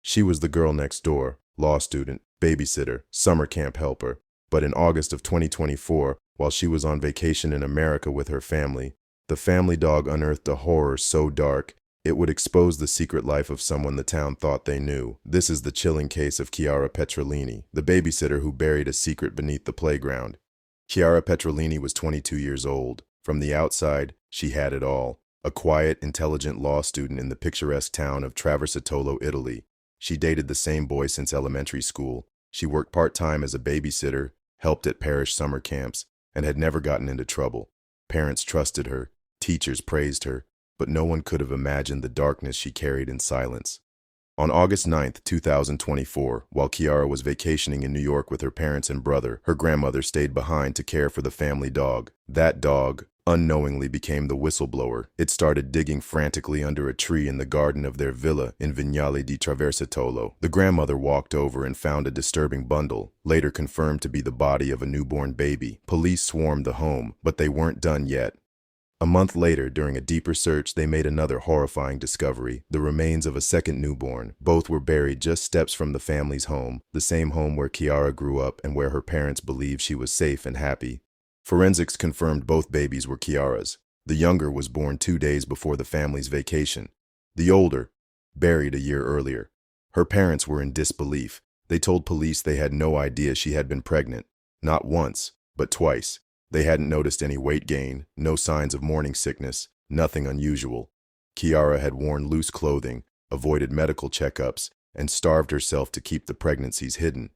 She was the girl next door, law student, babysitter, summer camp helper. But in August of 2024, while she was on vacation in America with her family, the family dog unearthed a horror so dark, it would expose the secret life of someone the town thought they knew. This is the chilling case of Chiara Petrolini, the babysitter who buried a secret beneath the playground. Chiara Petrolini was 22 years old. From the outside, she had it all. A quiet, intelligent law student in the picturesque town of Traversetolo, Italy. She dated the same boy since elementary school. She worked part-time as a babysitter, helped at parish summer camps, and had never gotten into trouble. Parents trusted her, teachers praised her, but no one could have imagined the darkness she carried in silence. On August 9, 2024, while Chiara was vacationing in New York with her parents and brother, her grandmother stayed behind to care for the family dog. That dog unknowingly became the whistleblower. It started digging frantically under a tree in the garden of their villa in Vignale di Traversetolo. The grandmother walked over and found a disturbing bundle, later confirmed to be the body of a newborn baby. Police swarmed the home, but they weren't done yet. A month later, during a deeper search, they made another horrifying discovery: the remains of a second newborn. Both were buried just steps from the family's home, the same home where Chiara grew up and where her parents believed she was safe and happy. Forensics confirmed both babies were Chiara's. The younger was born 2 days before the family's vacation. The older, buried a year earlier. Her parents were in disbelief. They told police they had no idea she had been pregnant. Not once, but twice. They hadn't noticed any weight gain, no signs of morning sickness, nothing unusual. Chiara had worn loose clothing, avoided medical checkups, and starved herself to keep the pregnancies hidden.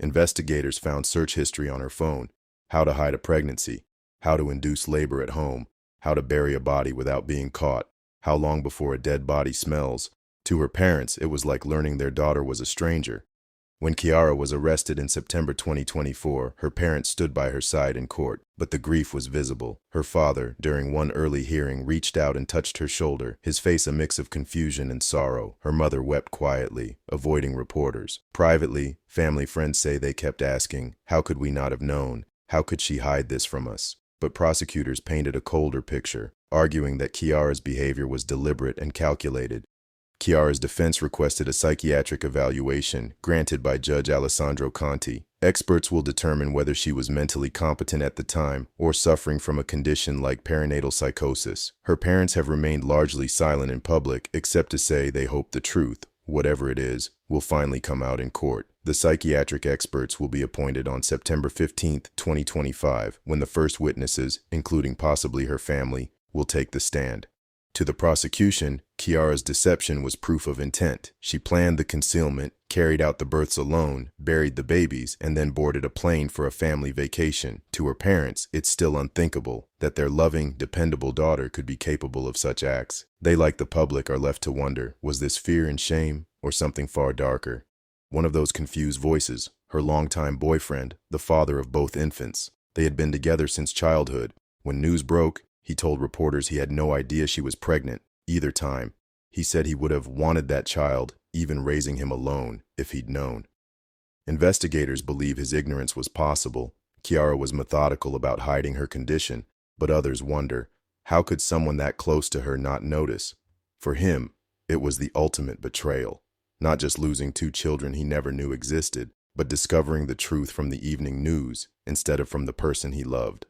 Investigators found search history on her phone: how to hide a pregnancy, how to induce labor at home, how to bury a body without being caught, how long before a dead body smells. To her parents, it was like learning their daughter was a stranger. When Chiara was arrested in September 2024, her parents stood by her side in court, but the grief was visible. Her father, during one early hearing, reached out and touched her shoulder, his face a mix of confusion and sorrow. Her mother wept quietly, avoiding reporters. Privately, family friends say they kept asking, "How could we not have known? How could she hide this from us?" But prosecutors painted a colder picture, arguing that Chiara's behavior was deliberate and calculated. Chiara's defense requested a psychiatric evaluation, granted by Judge Alessandro Conti. Experts will determine whether she was mentally competent at the time or suffering from a condition like perinatal psychosis. Her parents have remained largely silent in public, except to say they hope the truth, whatever it is, will finally come out in court. The psychiatric experts will be appointed on September 15, 2025, when the first witnesses, including possibly her family, will take the stand. To the prosecution, Chiara's deception was proof of intent. She planned the concealment, carried out the births alone, buried the babies, and then boarded a plane for a family vacation. To her parents, it's still unthinkable that their loving, dependable daughter could be capable of such acts. They, like the public, are left to wonder, was this fear and shame, or something far darker? One of those confused voices, her longtime boyfriend, the father of both infants. They had been together since childhood. When news broke, he told reporters he had no idea she was pregnant, either time. He said he would have wanted that child, even raising him alone, if he'd known. Investigators believe his ignorance was possible. Chiara was methodical about hiding her condition, but others wonder, how could someone that close to her not notice? For him, it was the ultimate betrayal. Not just losing 2 children he never knew existed, but discovering the truth from the evening news instead of from the person he loved.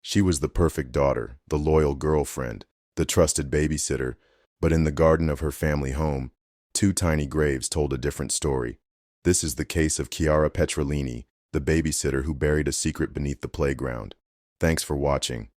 She was the perfect daughter, the loyal girlfriend, the trusted babysitter, but in the garden of her family home, 2 tiny graves told a different story. This is the case of Chiara Petrolini, the babysitter who buried a secret beneath the playground. Thanks for watching.